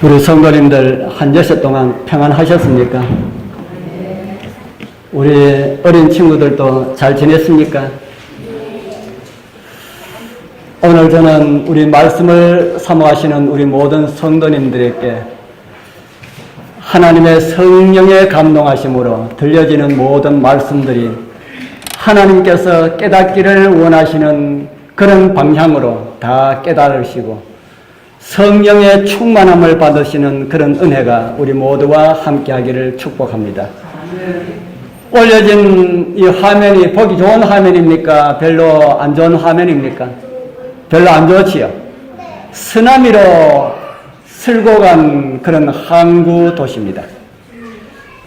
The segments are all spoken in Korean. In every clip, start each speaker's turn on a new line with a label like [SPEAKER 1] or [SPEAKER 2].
[SPEAKER 1] 우리 성도님들 한 여섯 동안 평안하셨습니까? 우리 어린 친구들도 잘 지냈습니까? 오늘 저는 우리 말씀을 사모하시는 우리 모든 성도님들에게 하나님의 성령의 감동하심으로 들려지는 모든 말씀들이 하나님께서 깨닫기를 원하시는 그런 방향으로 다 깨달으시고 성령의 충만함을 받으시는 그런 은혜가 우리 모두와 함께하기를 축복합니다. 올려진 이 화면이 보기 좋은 화면입니까? 별로 안 좋은 화면입니까? 별로 안 좋지요? 쓰나미로 쓸고 간 그런 항구 도시입니다.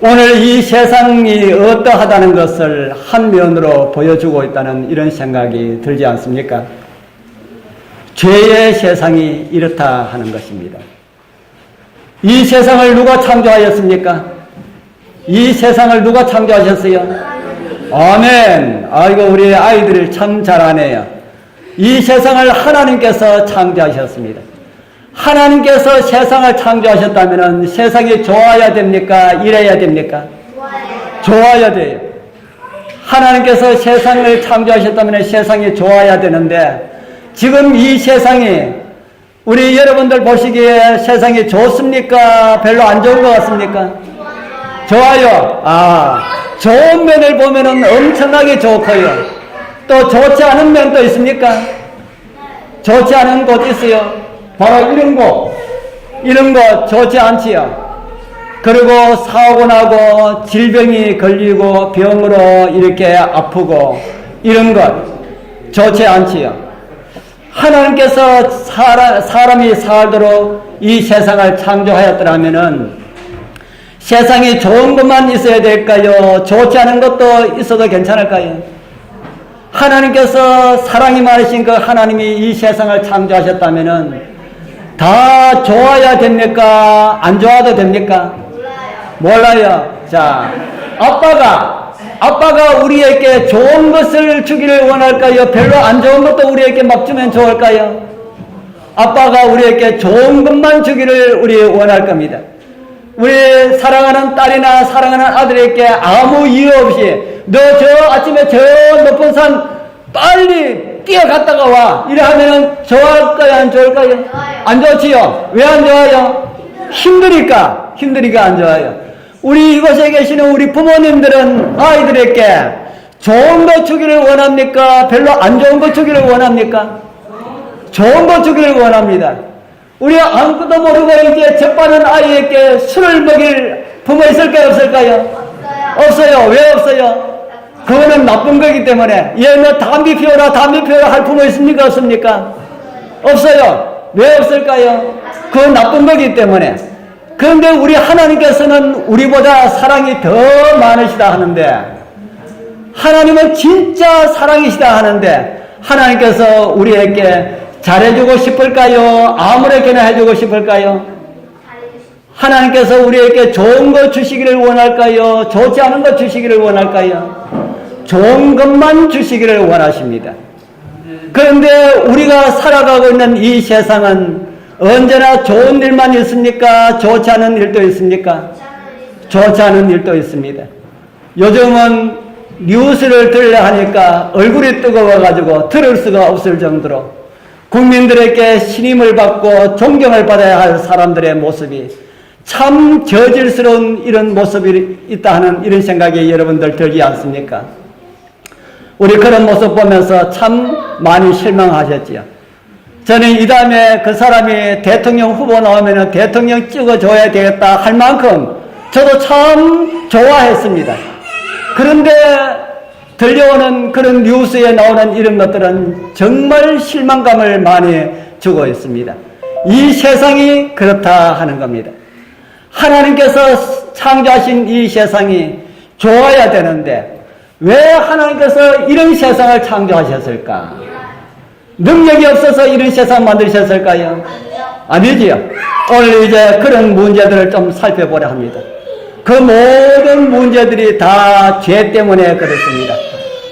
[SPEAKER 1] 오늘 이 세상이 어떠하다는 것을 한 면으로 보여주고 있다는 이런 생각이 들지 않습니까? 죄의 세상이 이렇다 하는 것입니다. 이 세상을 누가 창조하였습니까? 이 세상을 누가 창조하셨어요? 아멘. 아이고 우리 아이들을 참 잘하네요. 이 세상을 하나님께서 창조하셨습니다. 하나님께서 세상을 창조하셨다면 세상이 좋아야 됩니까? 이래야 됩니까? 좋아야 돼요. 하나님께서 세상을 창조하셨다면 세상이 좋아야 되는데 지금 이 세상이 우리 여러분들 보시기에 세상이 좋습니까? 별로 안 좋은 것 같습니까? 좋아요. 좋은 면을 보면은 엄청나게 좋고요. 또 좋지 않은 면도 있습니까? 좋지 않은 곳 있어요. 바로 이런 거 좋지 않지요. 그리고 사고 나고 질병이 걸리고 병으로 이렇게 아프고 이런 것 좋지 않지요. 하나님께서 사람이 살도록 이 세상을 창조하였더라면은 세상에 좋은 것만 있어야 될까요? 좋지 않은 것도 있어도 괜찮을까요? 하나님께서 사랑이 많으신 그 하나님이 이 세상을 창조하셨다면은 다 좋아야 됩니까? 안 좋아도 됩니까? 몰라요. 자, 아빠가 우리에게 좋은 것을 주기를 원할까요? 별로 안 좋은 것도 우리에게 막 주면 좋을까요? 아빠가 우리에게 좋은 것만 주기를 우리 원할 겁니다. 우리 사랑하는 딸이나 사랑하는 아들에게 아무 이유 없이 너 저 아침에 저 높은 산 빨리 뛰어갔다가 와 이래 하면은 좋을까요? 안 좋을까요? 안 좋지요. 왜 안 좋아요? 힘드니까 안 좋아요. 우리 이곳에 계시는 우리 부모님들은 아이들에게 좋은 거 주기를 원합니까? 별로 안 좋은 거 주기를 원합니까? 좋은 거 주기를 원합니다. 우리 아무것도 모르고 이제 적반한 아이에게 술을 먹일 부모 있을까요? 없을까요? 없어요. 왜 없어요? 그거는 나쁜 거기 때문에. 너 담배 피워라 할 부모 있습니까? 없습니까? 없어요. 왜 없을까요? 그건 나쁜 거기 때문에. 그런데 우리 하나님께서는 우리보다 사랑이 더 많으시다 하는데 하나님은 진짜 사랑이시다 하는데 하나님께서 우리에게 잘해주고 싶을까요? 아무렇게나 해주고 싶을까요? 하나님께서 우리에게 좋은 것 주시기를 원할까요? 좋지 않은 것 주시기를 원할까요? 좋은 것만 주시기를 원하십니다. 그런데 우리가 살아가고 있는 이 세상은 언제나 좋은 일만 있습니까? 좋지 않은 일도 있습니까? 좋지 않은 일도 있습니다. 요즘은 뉴스를 들으려 하니까 얼굴이 뜨거워가지고 들을 수가 없을 정도로 국민들에게 신임을 받고 존경을 받아야 할 사람들의 모습이 참 저질스러운 이런 모습이 있다 하는 이런 생각이 여러분들 들지 않습니까? 우리 그런 모습 보면서 참 많이 실망하셨지요. 저는 이 다음에 그 사람이 대통령 후보 나오면 대통령 찍어줘야 되겠다 할 만큼 저도 참 좋아했습니다. 그런데 들려오는 그런 뉴스에 나오는 이런 것들은 정말 실망감을 많이 주고 있습니다. 이 세상이 그렇다 하는 겁니다. 하나님께서 창조하신 이 세상이 좋아야 되는데 왜 하나님께서 이런 세상을 창조하셨을까? 능력이 없어서 이런 세상 만드셨을까요? 아니지요. 오늘 이제 그런 문제들을 좀 살펴보려 합니다. 그 모든 문제들이 다 죄 때문에 그렇습니다.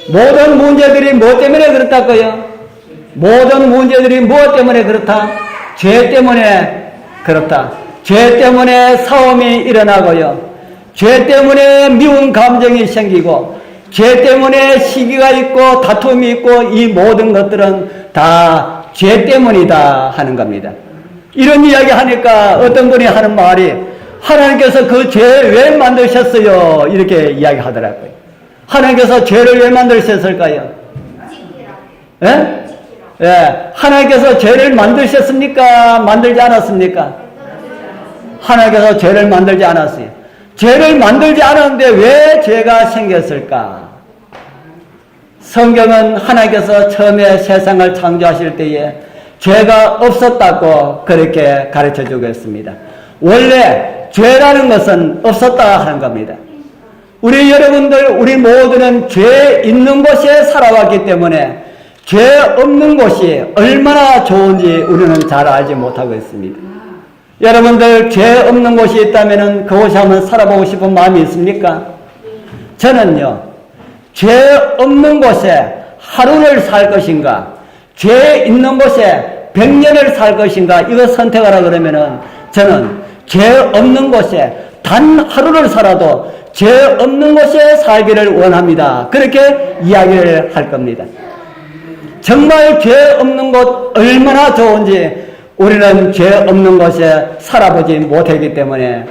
[SPEAKER 1] 모든 문제들이 뭐 때문에 그렇다고요? 모든 문제들이 무엇 때문에 그렇다? 죄 때문에 그렇다. 죄 때문에 싸움이 일어나고요. 죄 때문에 미운 감정이 생기고 죄 때문에 시기가 있고 다툼이 있고 이 모든 것들은 다 죄 때문이다 하는 겁니다. 이런 이야기 하니까 어떤 분이 하는 말이 하나님께서 그 죄 왜 만드셨어요? 이렇게 이야기하더라고요. 하나님께서 죄를 왜 만드셨을까요? 예? 예. 하나님께서 죄를 만드셨습니까? 만들지 않았습니까? 하나님께서 죄를 만들지 않았어요. 죄를 만들지 않았는데 왜 죄가 생겼을까? 성경은 하나님께서 처음에 세상을 창조하실 때에 죄가 없었다고 그렇게 가르쳐주고 있습니다. 원래 죄라는 것은 없었다 하는 겁니다. 우리 여러분들, 우리 모두는 죄 있는 곳에 살아왔기 때문에 죄 없는 곳이 얼마나 좋은지 우리는 잘 알지 못하고 있습니다. 여러분들 죄 없는 곳이 있다면 그곳에 한번 살아보고 싶은 마음이 있습니까? 저는요, 죄 없는 곳에 하루를 살 것인가, 죄 있는 곳에 100년을 살 것인가, 이거 선택하라 그러면은 저는 죄 없는 곳에 단 하루를 살아도 죄 없는 곳에 살기를 원합니다. 그렇게 이야기를 할 겁니다. 정말 죄 없는 곳 얼마나 좋은지 우리는 죄 없는 곳에 살아보지 못했기 때문에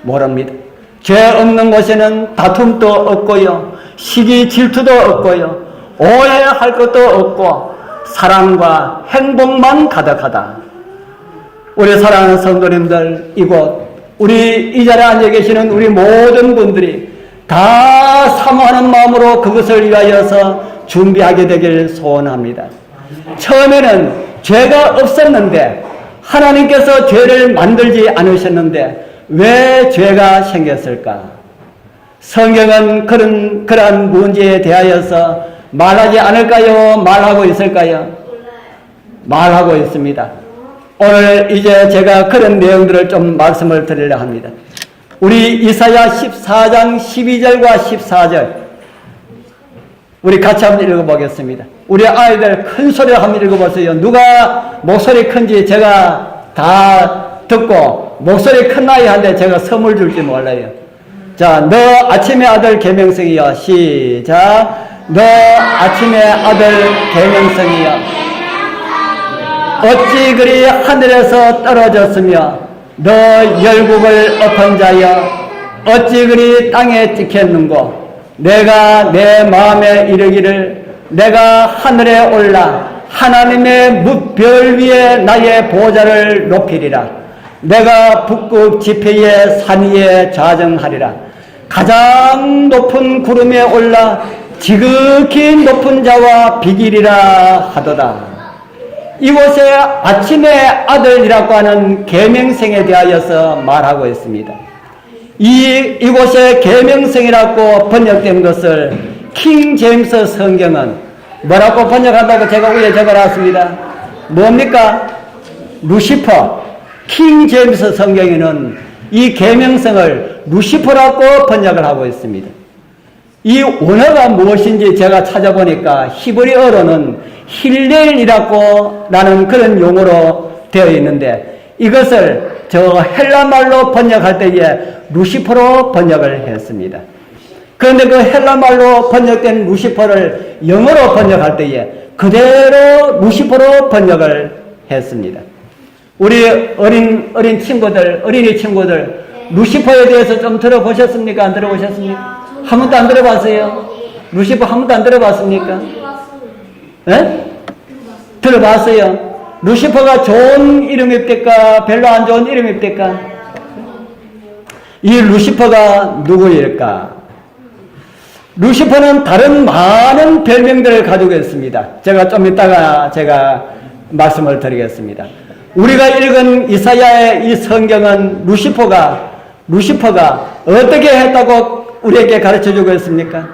[SPEAKER 1] 모릅니다. 죄 없는 곳에는 다툼도 없고요, 시기 질투도 없고요, 오해할 것도 없고 사랑과 행복만 가득하다. 우리 사랑하는 성도님들, 이곳 우리 이 자리에 앉아 계시는 우리 모든 분들이 다 사모하는 마음으로 그것을 위하여서 준비하게 되길 소원합니다. 처음에는 죄가 없었는데 하나님께서 죄를 만들지 않으셨는데 왜 죄가 생겼을까? 성경은 그러한 문제에 대하여서 말하지 않을까요? 말하고 있을까요? 말하고 있습니다. 오늘 이제 제가 그런 내용들을 좀 말씀을 드리려 합니다. 우리 이사야 14장 12절과 14절 우리 같이 한번 읽어보겠습니다. 우리 아이들 큰 소리로 한번 읽어보세요. 누가 목소리 큰지 제가 다 듣고 목소리 큰 아이한테 제가 선물 줄지 몰라요. 자, 너 아침의 아들 계명성이여. 시작. 너 아침의 아들 계명성이여. 어찌 그리 하늘에서 떨어졌으며 너 열국을 엎은 자여 어찌 그리 땅에 찍혔는고. 내가 내 마음에 이르기를 내가 하늘에 올라 하나님의 뭇별 위에 나의 보좌를 높이리라. 내가 북극 지폐의 산 위에 좌정하리라. 가장 높은 구름에 올라 지극히 높은 자와 비기리라 하도다. 이곳에 아침의 아들이라고 하는 계명성에 대하여서 말하고 있습니다. 이곳에 계명성이라고 번역된 것을 킹 제임스 성경은 뭐라고 번역한다고 제가 위에 적어놨습니다. 뭡니까? 루시퍼. 킹 제임스 성경에는 이 계명성을 루시퍼라고 번역을 하고 있습니다. 이 원어가 무엇인지 제가 찾아보니까 히브리어로는 힐렐이라고 라는 그런 용어로 되어 있는데 이것을 저 헬라말로 번역할 때에 루시퍼로 번역을 했습니다. 그런데 그 헬라말로 번역된 루시퍼를 영어로 번역할 때에 그대로 루시퍼로 번역을 했습니다. 우리 어린 친구들, 어린이 친구들, 루시퍼에 대해서 좀 들어보셨습니까? 안 들어보셨습니까? 한 번도 안 들어봤어요? 루시퍼 한 번도 안 들어봤습니까? 예? 들어봤어요. 루시퍼가 좋은 이름입니까? 별로 안 좋은 이름입니까? 이 루시퍼가 누구일까? 루시퍼는 다른 많은 별명들을 가지고 있습니다. 제가 좀 이따가 제가 말씀을 드리겠습니다. 우리가 읽은 이사야의 이 성경은 루시퍼가 어떻게 했다고 우리에게 가르쳐주고 있습니까?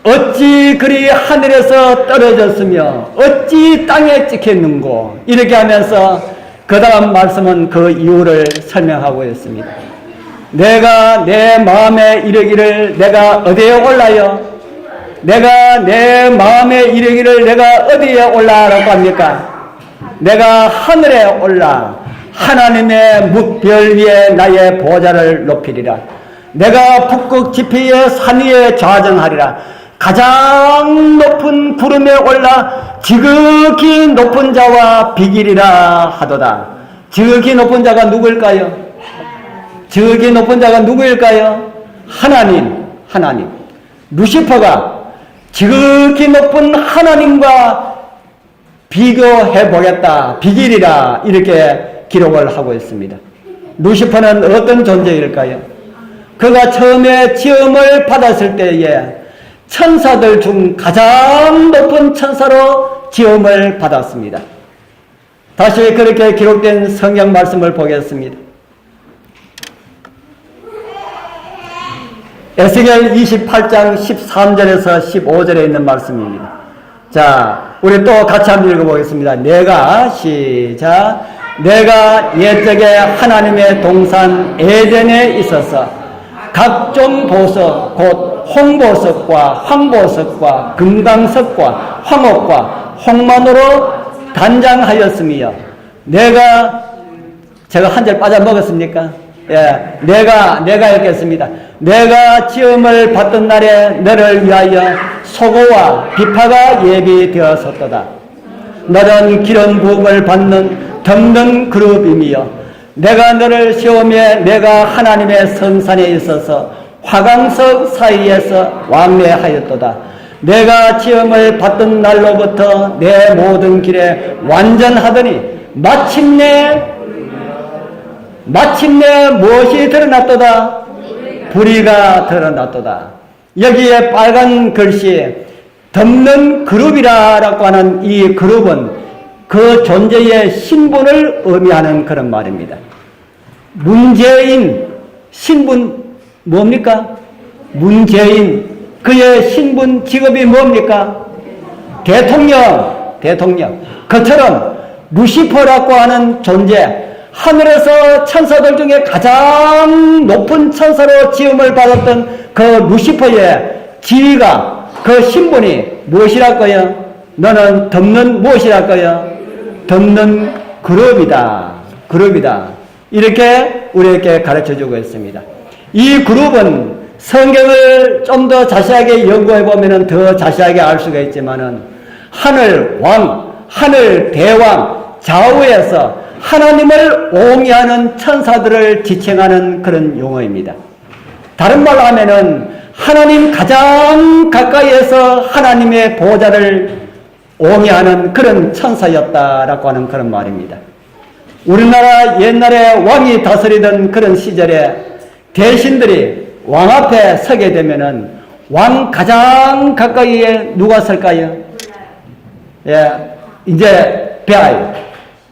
[SPEAKER 1] 어찌 그리 하늘에서 떨어졌으며 어찌 땅에 찍혔는고, 이렇게 하면서 그 다음 말씀은 그 이유를 설명하고 있습니다. 내가 내 마음에 이르기를 내가 어디에 올라요? 내가 내 마음에 이르기를 내가 어디에 올라라고 합니까? 내가 하늘에 올라 하나님의 뭇별 위에 나의 보좌를 높이리라. 내가 북극 지폐의 산 위에 좌정하리라. 가장 높은 구름에 올라 지극히 높은 자와 비기리라 하도다. 지극히 높은 자가 누구일까요? 지극히 높은 자가 누구일까요? 하나님. 루시퍼가 지극히 높은 하나님과 비교해 보겠다, 비기리라, 이렇게 기록을 하고 있습니다. 루시퍼는 어떤 존재일까요? 그가 처음에 지음을 받았을 때에 천사들 중 가장 높은 천사로 지음을 받았습니다. 다시 그렇게 기록된 성경 말씀을 보겠습니다. 에스겔 28장 13절에서 15절에 있는 말씀입니다. 자, 우리 또 같이 한번 읽어보겠습니다. 내가 옛적에 하나님의 동산 에덴에 있어서 각종 보석 곧 홍보석과 황보석과 금강석과 황옥과 홍만으로 단장하였으며 제가 한 절 빠져먹었습니까? 예, 내가 읽겠습니다. 내가 지음을 받던 날에 너를 위하여 소고와 비파가 예비되었었도다. 너는 기름 부음을 받는 덮는 그룹이며 내가 너를 시험에 내가 하나님의 성산에 있어서 화강석 사이에서 왕래하였도다. 내가 지음을 받던 날로부터 내 모든 길에 완전하더니 마침내 무엇이 드러났도다? 불의가 드러났도다. 여기에 빨간 글씨 덮는 그룹이라고 하는 이 그룹은 그 존재의 신분을 의미하는 그런 말입니다. 문재인 신분 뭡니까? 문재인 그의 신분 직업이 뭡니까? 대통령. 그처럼 루시퍼라고 하는 존재, 하늘에서 천사들 중에 가장 높은 천사로 지음을 받았던 그 루시퍼의 지위가, 그 신분이 무엇이랄까요? 너는 덮는 무엇이랄까요? 덮는 그룹이다. 이렇게 우리에게 가르쳐주고 있습니다. 이 그룹은 성경을 좀 더 자세하게 연구해 보면 더 자세하게 알 수가 있지만은 하늘 왕, 하늘 대왕, 좌우에서 하나님을 옹이하는 천사들을 지칭하는 그런 용어입니다. 다른 말로 하면은 하나님 가장 가까이에서 하나님의 보좌를 옹이하는 그런 천사였다라고 하는 그런 말입니다. 우리나라 옛날에 왕이 다스리던 그런 시절에 대신들이 왕 앞에 서게 되면은 왕 가장 가까이에 누가 설까요? 예, 이제 별.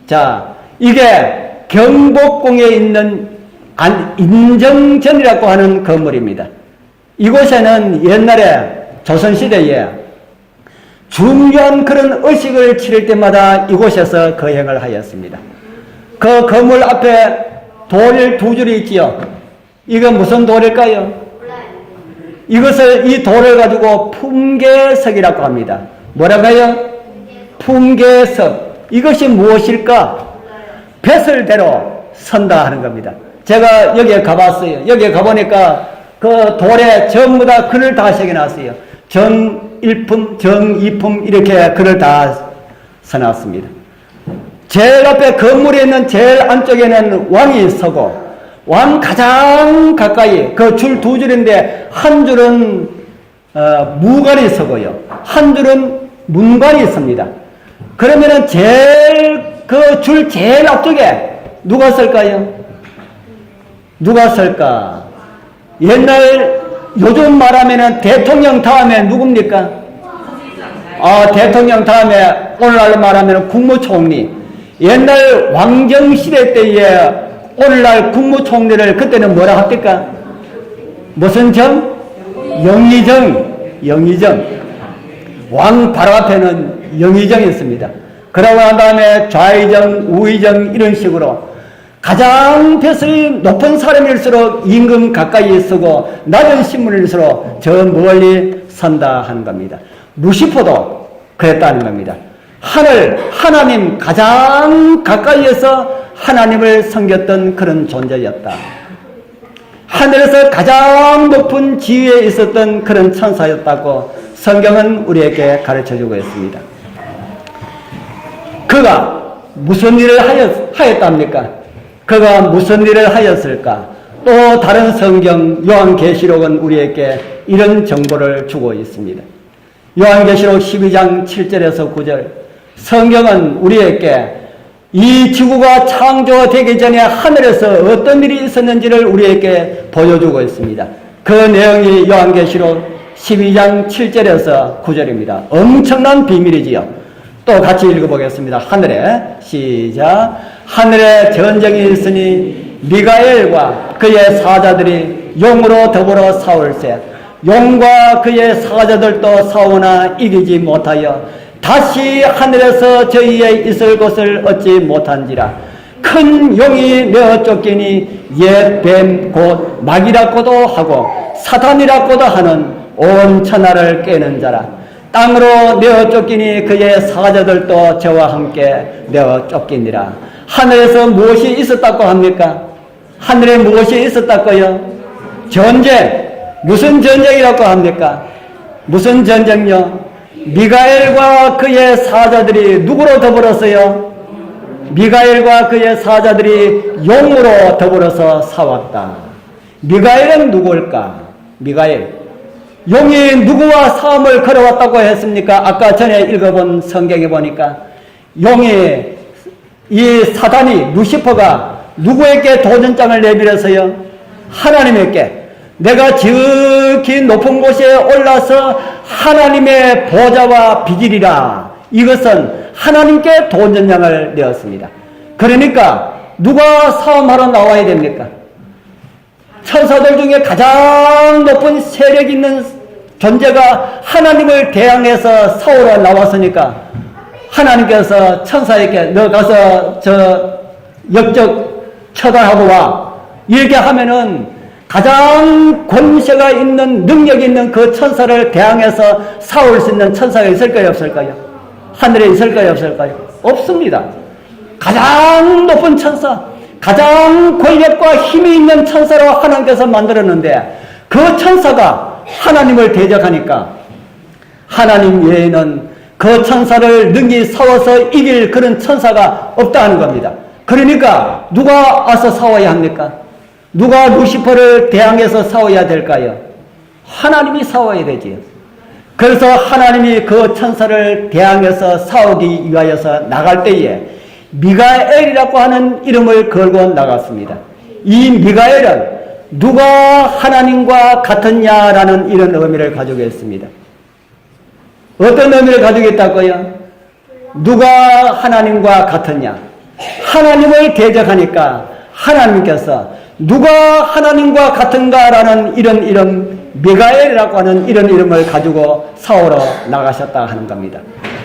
[SPEAKER 1] 자, 이게 경복궁에 있는 인정전이라고 하는 건물입니다. 이곳에는 옛날에 조선시대에 중요한 그런 의식을 치를 때마다 이곳에서 거행을 하였습니다. 그 건물 앞에 돌 두 줄이 있지요. 이건 무슨 돌일까요? 이 돌을 가지고 품계석이라고 합니다. 뭐라고요? 품계석. 이것이 무엇일까? 벼슬대로 선다 하는 겁니다. 제가 여기에 가봤어요. 여기에 가보니까 그 돌에 전부 다 글을 다 새겨놨어요. 정일품, 정이품 이렇게 글을 다 써놨습니다. 제일 앞에 건물에 있는 제일 안쪽에는 왕이 서고 왕 가장 가까이 그 줄 두 줄인데 한 줄은 무관이 서고요. 한 줄은 문관이 섭니다. 그러면은 그 줄 제일 앞쪽에 누가 설까요? 누가 설까? 요즘 말하면은 대통령 다음에 누굽니까? 대통령 다음에 오늘날로 말하면 국무총리. 옛날 왕정시대 때에 오늘날 국무총리를 그때는 뭐라 합니까? 무슨 정? 영의정. 왕 바로 앞에는 영의정이 있습니다. 그러고 난 다음에 좌의정, 우의정 이런 식으로 가장 벼슬이 높은 사람일수록 임금 가까이 서고 낮은 신분일수록 저 멀리 선다 하는 겁니다. 루시퍼도 그랬다는 겁니다. 하나님 가장 가까이에서 하나님을 섬겼던 그런 존재였다. 하늘에서 가장 높은 지위에 있었던 그런 천사였다고 성경은 우리에게 가르쳐주고 있습니다. 그가 무슨 일을 하였답니까? 그가 무슨 일을 하였을까? 또 다른 성경 요한계시록은 우리에게 이런 정보를 주고 있습니다. 요한계시록 12장 7절에서 9절, 성경은 우리에게 이 지구가 창조되기 전에 하늘에서 어떤 일이 있었는지를 우리에게 보여주고 있습니다. 그 내용이 요한계시록 12장 7절에서 9절입니다. 엄청난 비밀이지요. 또 같이 읽어보겠습니다. 하늘에 시작. 하늘에 전쟁이 있으니 미가엘과 그의 사자들이 용으로 더불어 싸울세. 용과 그의 사자들도 싸우나 이기지 못하여 다시 하늘에서 저희의 있을 것을 얻지 못한지라. 큰 용이 내어 쫓기니 옛 뱀 곧 마귀라고도 하고 사탄이라고도 하는 온 천하를 깨는 자라. 땅으로 내어 쫓기니 그의 사자들도 저와 함께 내어 쫓기니라. 하늘에서 무엇이 있었다고 합니까? 하늘에 무엇이 있었다고요? 전쟁. 무슨 전쟁이라고 합니까? 무슨 전쟁요? 미가엘과 그의 사자들이 누구로 더불었어요? 미가엘과 그의 사자들이 용으로 더불어서 싸웠다. 미가엘은 누구일까? 미가엘. 용이 누구와 싸움을 걸어왔다고 했습니까? 아까 전에 읽어본 성경에 보니까 용이, 이 사단이, 루시퍼가 누구에게 도전장을 내밀어서요? 하나님에게 내가 지극히 높은 곳에 올라서 하나님의 보좌와 비기리라. 이것은 하나님께 도전장을 내었습니다. 그러니까 누가 싸움하러 나와야 됩니까? 천사들 중에 가장 높은 세력 있는 존재가 하나님을 대항해서 싸우러 나왔으니까 하나님께서 천사에게 너 가서 저 역적 처단하고 와. 이렇게 하면은 가장 권세가 있는, 능력이 있는 그 천사를 대항해서 싸울 수 있는 천사가 있을까요, 없을까요? 하늘에 있을까요, 없을까요? 없습니다. 가장 높은 천사, 가장 권력과 힘이 있는 천사로 하나님께서 만들었는데 그 천사가 하나님을 대적하니까 하나님 외에는 그 천사를 능히 싸워서 이길 그런 천사가 없다는 겁니다. 그러니까 누가 와서 싸워야 합니까? 누가 루시퍼를 대항해서 싸워야 될까요? 하나님이 싸워야 되지요. 그래서 하나님이 그 천사를 대항해서 싸우기 위하여서 나갈 때에 미가엘이라고 하는 이름을 걸고 나갔습니다. 이 미가엘은 누가 하나님과 같으냐라는 이런 의미를 가지고 있습니다. 어떤 의미를 가지고 있다고요? 누가 하나님과 같으냐? 하나님을 대적하니까 하나님께서 누가 하나님과 같은가라는 이런 이름, 미가엘이라고 하는 이런 이름을 가지고 싸우러 나가셨다 하는 겁니다.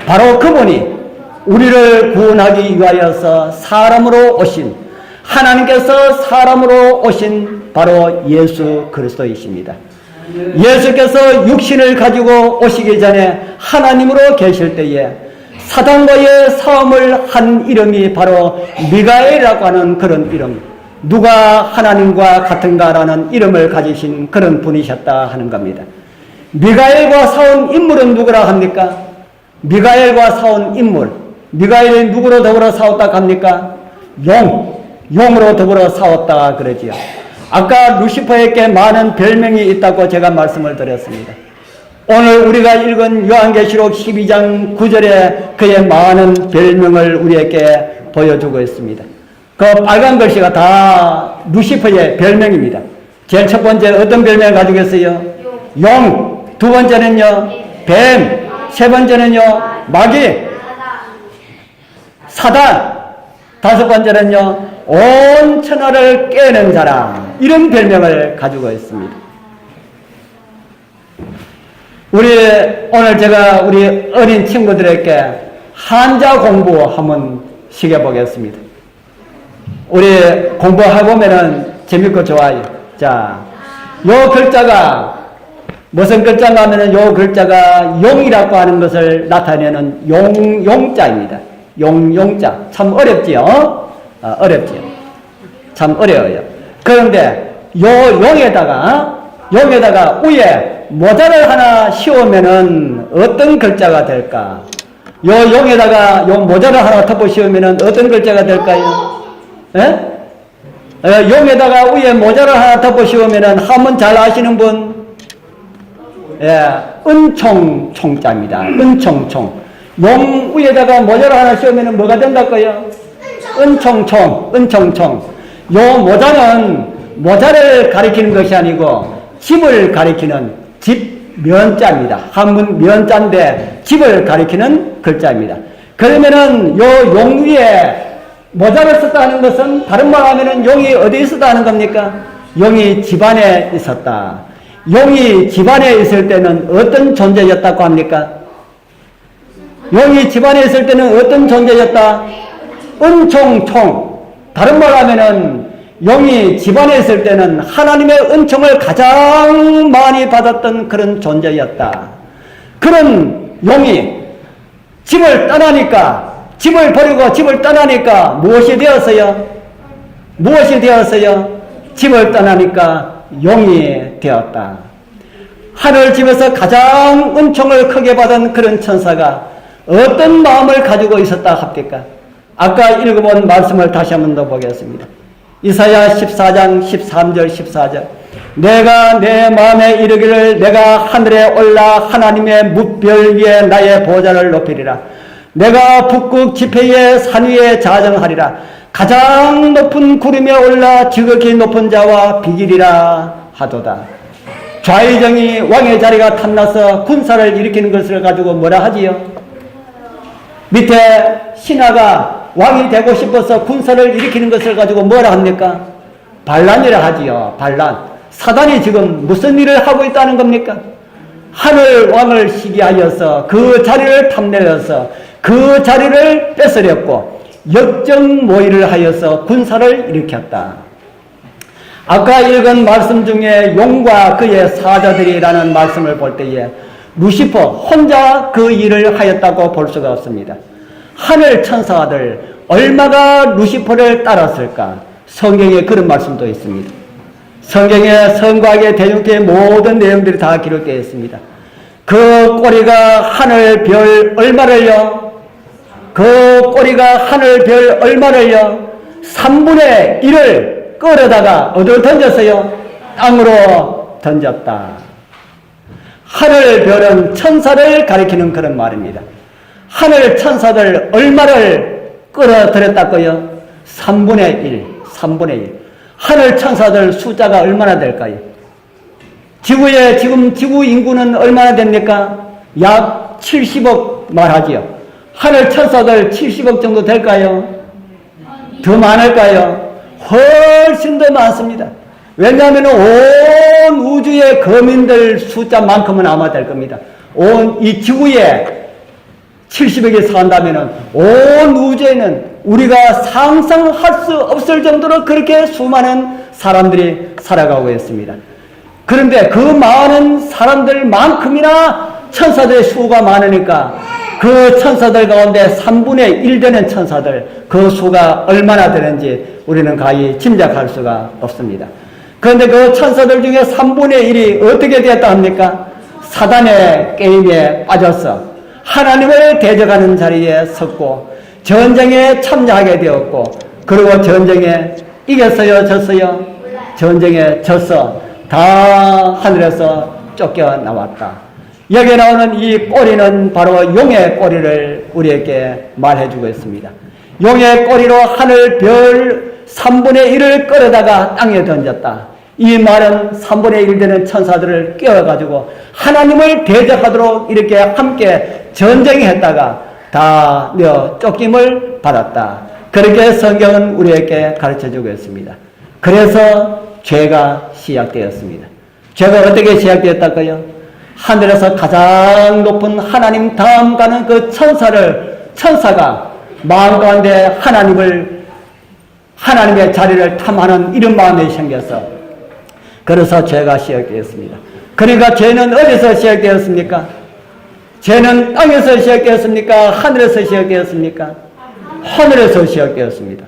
[SPEAKER 1] 바로 그분이 우리를 구원하기 위하여서 사람으로 오신, 하나님께서 사람으로 오신 바로 예수 그리스도이십니다. 예수께서 육신을 가지고 오시기 전에 하나님으로 계실 때에 사단과의 싸움을 한 이름이 바로 미가엘이라고 하는 그런 이름, 누가 하나님과 같은가라는 이름을 가지신 그런 분이셨다 하는 겁니다. 미가엘과 싸운 인물은 누구라 합니까? 미가엘과 싸운 인물, 미가엘이 누구로 더불어 싸웠다 합니까? 용으로 더불어 싸웠다 그러지요. 아까 루시퍼에게 많은 별명이 있다고 제가 말씀을 드렸습니다. 오늘 우리가 읽은 요한계시록 12장 9절에 그의 많은 별명을 우리에게 보여주고 있습니다. 그 빨간 글씨가 다 루시퍼의 별명입니다. 제일 첫 번째 어떤 별명을 가지고 있어요? 용. 두 번째는요? 뱀. 세 번째는요? 마귀. 사단. 다섯 번째는요? 온 천하를 깨는 자라. 이런 별명을 가지고 있습니다. 오늘 제가 우리 어린 친구들에게 한자 공부 한번 시켜보겠습니다. 우리 공부해보면은 재밌고 좋아요. 자, 요 글자가 무슨 글자가 하면은 요 글자가 용이라고 하는 것을 나타내는 용자입니다. 용자. 참 어렵지요? 어렵지요. 참 어려워요. 그런데 요 용에다가 위에 모자를 하나 씌우면은 어떤 글자가 될까? 요 용에다가 요 모자를 하나 덮어 씌우면은 어떤 글자가 될까요? 예? 용에다가 위에 모자를 하나 덮어 씌우면은 한번 잘 아시는 분? 예, 은총총자입니다. 은총총. 용 위에다가 모자를 하나 씌우면은 뭐가 된다고요? 은총총. 요 모자는 모자를 가리키는 것이 아니고 집을 가리키는 집면자입니다. 한문 면자인데 집을 가리키는 글자입니다. 그러면은 요 용 위에 모자를 썼다는 것은 다른 말 하면은 용이 어디에 있었다는 겁니까? 용이 집안에 있었다. 용이 집안에 있을 때는 어떤 존재였다고 합니까? 용이 집안에 있을 때는 어떤 존재였다? 은총총. 다른 말 하면은 용이 집안에 있을 때는 하나님의 은총을 가장 많이 받았던 그런 존재였다. 그런 용이 집을 떠나니까, 집을 버리고 집을 떠나니까 무엇이 되었어요? 무엇이 되었어요? 집을 떠나니까 용이 되었다. 하늘 집에서 가장 은총을 크게 받은 그런 천사가 어떤 마음을 가지고 있었다 합니까? 아까 읽어본 말씀을 다시 한 번 더 보겠습니다. 이사야 14장 13절 14절. 내가 내 마음에 이르기를 내가 하늘에 올라 하나님의 뭇별 위에 나의 보좌를 높이리라. 내가 북극 지폐의 산 위에 자정하리라. 가장 높은 구름에 올라 지극히 높은 자와 비기리라 하도다. 좌의정이 왕의 자리가 탐나서 군사를 일으키는 것을 가지고 뭐라 하지요? 밑에 신하가 왕이 되고 싶어서 군사를 일으키는 것을 가지고 뭐라 합니까? 반란이라 하지요. 반란. 사단이 지금 무슨 일을 하고 있다는 겁니까? 하늘 왕을 시기하여서 그 자리를 탐내어서 그 자리를 뺏으렸고 역적 모의를 하여서 군사를 일으켰다. 아까 읽은 말씀 중에 용과 그의 사자들이라는 말씀을 볼 때에 루시퍼 혼자 그 일을 하였다고 볼 수가 없습니다. 하늘 천사들 얼마가 루시퍼를 따랐을까? 성경에 그런 말씀도 있습니다. 성경에 성곽의 대중태의 모든 내용들이 다 기록되어 있습니다. 그 꼬리가 하늘 별 얼마를요? 그 꼬리가 하늘 별 얼마를요? 3분의 1을 끌어다가 어디로 던졌어요? 땅으로 던졌다. 하늘 별은 천사를 가리키는 그런 말입니다. 하늘 천사들 얼마를 끌어들였다고요? 3분의 1. 하늘 천사들 숫자가 얼마나 될까요? 지구에 지금 지구 인구는 얼마나 됩니까? 약 70억 말하지요. 하늘 천사들 70억 정도 될까요? 더 많을까요? 훨씬 더 많습니다. 왜냐하면 온 우주의 거민들 숫자만큼은 아마 될 겁니다. 온 이 지구에 70억이 산다면 온 우주에는 우리가 상상할 수 없을 정도로 그렇게 수많은 사람들이 살아가고 있습니다. 그런데 그 많은 사람들만큼이나 천사들의 수가 많으니까 그 천사들 가운데 3분의 1 되는 천사들 그 수가 얼마나 되는지 우리는 가히 짐작할 수가 없습니다. 그런데 그 천사들 중에 3분의 1이 어떻게 되었다 합니까? 사단의 게임에 빠져서 하나님을 대적하는 자리에 섰고 전쟁에 참여하게 되었고 그리고 전쟁에 이겼어요? 졌어요? 전쟁에 졌어. 다 하늘에서 쫓겨나왔다. 여기에 나오는 이 꼬리는 바로 용의 꼬리를 우리에게 말해주고 있습니다. 용의 꼬리로 하늘 별 3분의 1을 끌어다가 땅에 던졌다. 이 말은 3분의 1 되는 천사들을 깨워가지고 하나님을 대적하도록 이렇게 함께 전쟁했다가 다 쫓김을 받았다. 그렇게 성경은 우리에게 가르쳐주고 있습니다. 그래서 죄가 시작되었습니다. 죄가 어떻게 시작되었다고요? 하늘에서 가장 높은 하나님 다음 가는 그 천사가 마음 가운데 하나님의 자리를 탐하는 이런 마음이 생겨서 그래서 죄가 시작되었습니다. 그러니까 죄는 어디서 시작되었습니까? 죄는 땅에서 시작되었습니까? 하늘에서 시작되었습니까? 하늘에서 시작되었습니다.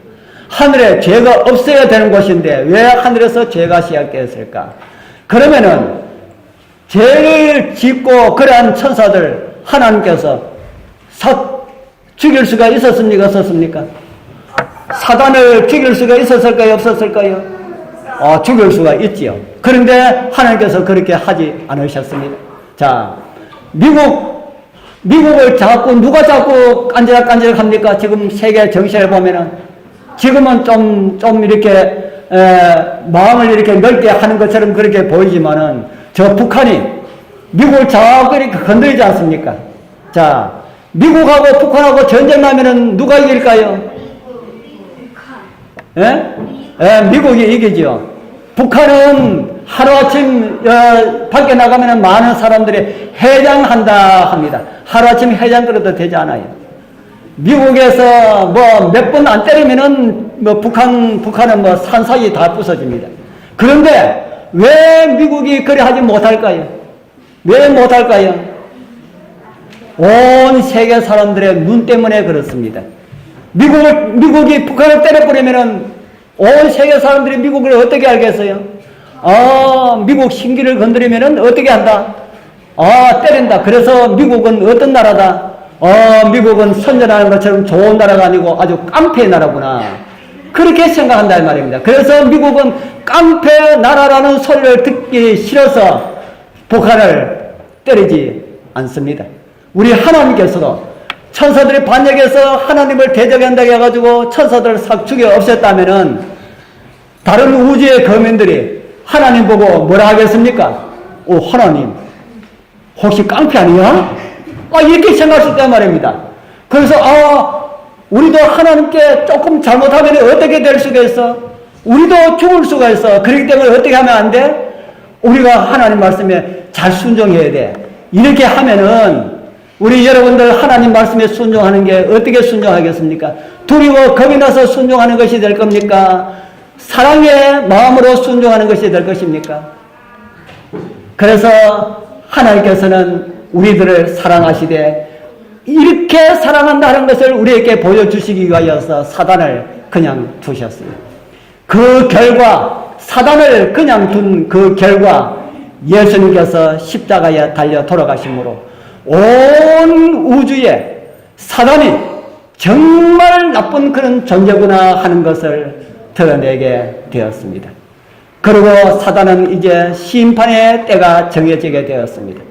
[SPEAKER 1] 하늘에 죄가 없어야 되는 곳인데 왜 하늘에서 죄가 시작되었을까? 그러면은 죄를 짓고 그러한 천사들 하나님께서 죽일 수가 있었습니까? 없었습니까? 사단을 죽일 수가 있었을까요? 없었을까요? 죽일 수가 있지요. 그런데 하나님께서 그렇게 하지 않으셨습니다. 자, 미국을 자꾸 누가 자꾸 깐지락깐지락 합니까? 지금 세계 정세를 보면은 지금은 좀 이렇게 마음을 이렇게 넓게 하는 것처럼 그렇게 보이지만은 저 북한이 미국을 자꾸 이렇게 건드리지 않습니까? 자, 미국하고 북한하고 전쟁하면은 누가 이길까요? 예? 미국이 이기죠. 북한은 하루아침 밖에 나가면 많은 사람들이 해장한다 합니다. 하루아침 해장 그래도 되지 않아요. 미국에서 뭐 몇 번 안 때리면은 뭐 북한은 뭐 산사이 다 부서집니다. 그런데 왜 미국이 그래 하지 못할까요? 왜 못할까요? 온 세계 사람들의 눈 때문에 그렇습니다. 미국이 북한을 때려버리면은 온 세계 사람들이 미국을 어떻게 알겠어요? 미국 신기를 건드리면은 어떻게 한다? 때린다. 그래서 미국은 어떤 나라다? 미국은 선전하는 것처럼 좋은 나라가 아니고 아주 깡패 나라구나. 그렇게 생각한다 이 말입니다. 그래서 미국은 깡패 나라라는 소리를 듣기 싫어서 북한을 때리지 않습니다. 우리 하나님께서도 천사들이 반역해서 하나님을 대적한다고 해가지고 천사들을 싹 죽여 없앴다면은 다른 우주의 거민들이 하나님 보고 뭐라 하겠습니까? 하나님 혹시 깡패 아니야? 이렇게 생각할 수 있단 말입니다. 그래서 우리도 하나님께 조금 잘못하면 어떻게 될 수가 있어? 우리도 죽을 수가 있어. 그렇기 때문에 어떻게 하면 안 돼? 우리가 하나님 말씀에 잘 순종해야 돼. 이렇게 하면은 우리 여러분들 하나님 말씀에 순종하는 게 어떻게 순종하겠습니까? 두려워 겁이 나서 순종하는 것이 될 겁니까? 사랑의 마음으로 순종하는 것이 될 것입니까? 그래서 하나님께서는 우리들을 사랑하시되 이렇게 사랑한다는 것을 우리에게 보여주시기 위하여서 사단을 그냥 두셨습니다. 그 결과 사단을 그냥 둔 그 결과 예수님께서 십자가에 달려 돌아가심으로 온 우주에 사단이 정말 나쁜 그런 존재구나 하는 것을 드러내게 되었습니다. 그리고 사단은 이제 심판의 때가 정해지게 되었습니다.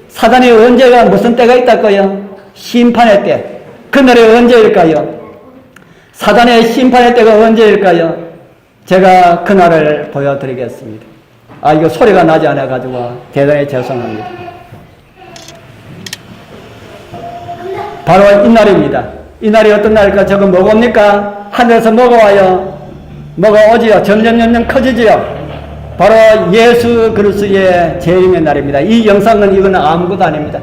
[SPEAKER 1] 사단이 언제가 무슨 때가 있다고요? 심판의 때. 그날이 언제일까요? 사단의 심판의 때가 언제일까요? 제가 그날을 보여드리겠습니다. 이거 소리가 나지 않아가지고 대단히 죄송합니다. 바로 이날입니다. 이날이 어떤 날일까? 저거 뭐옵니까? 하늘에서 뭐가 와요? 뭐가 오지요? 점점 커지지요? 바로 예수 그리스도의 재림의 날입니다. 이 영상은 이건 아무것도 아닙니다.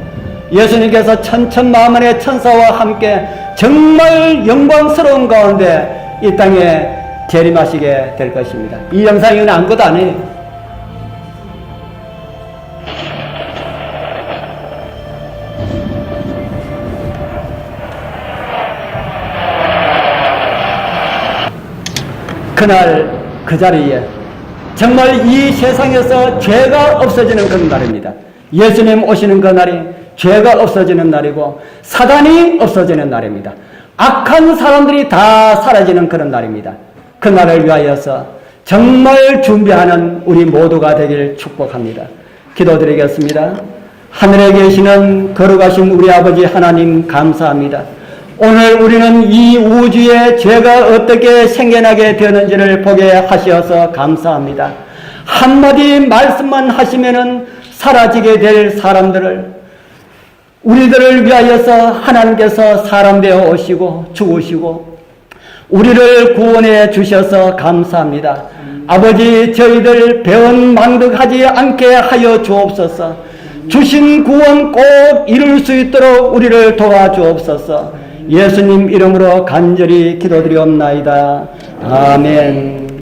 [SPEAKER 1] 예수님께서 천천만만의 천사와 함께 정말 영광스러운 가운데 이 땅에 재림하시게 될 것입니다. 이 영상은 아무것도 아니에요. 그날 그 자리에 정말 이 세상에서 죄가 없어지는 그런 날입니다. 예수님 오시는 그 날이 죄가 없어지는 날이고 사단이 없어지는 날입니다. 악한 사람들이 다 사라지는 그런 날입니다. 그 날을 위하여서 정말 준비하는 우리 모두가 되길 축복합니다. 기도드리겠습니다. 하늘에 계시는 거룩하신 우리 아버지 하나님 감사합니다. 오늘 우리는 이 우주에 죄가 어떻게 생겨나게 되는지를 보게 하셔서 감사합니다. 한마디 말씀만 하시면은 사라지게 될 사람들을 우리들을 위하여서 하나님께서 사람 되어 오시고 죽으시고 우리를 구원해 주셔서 감사합니다. 아버지 저희들 배은망덕하지 않게 하여 주옵소서. 주신 구원 꼭 이룰 수 있도록 우리를 도와주옵소서. 예수님 이름으로 간절히 기도드리옵나이다. 아멘.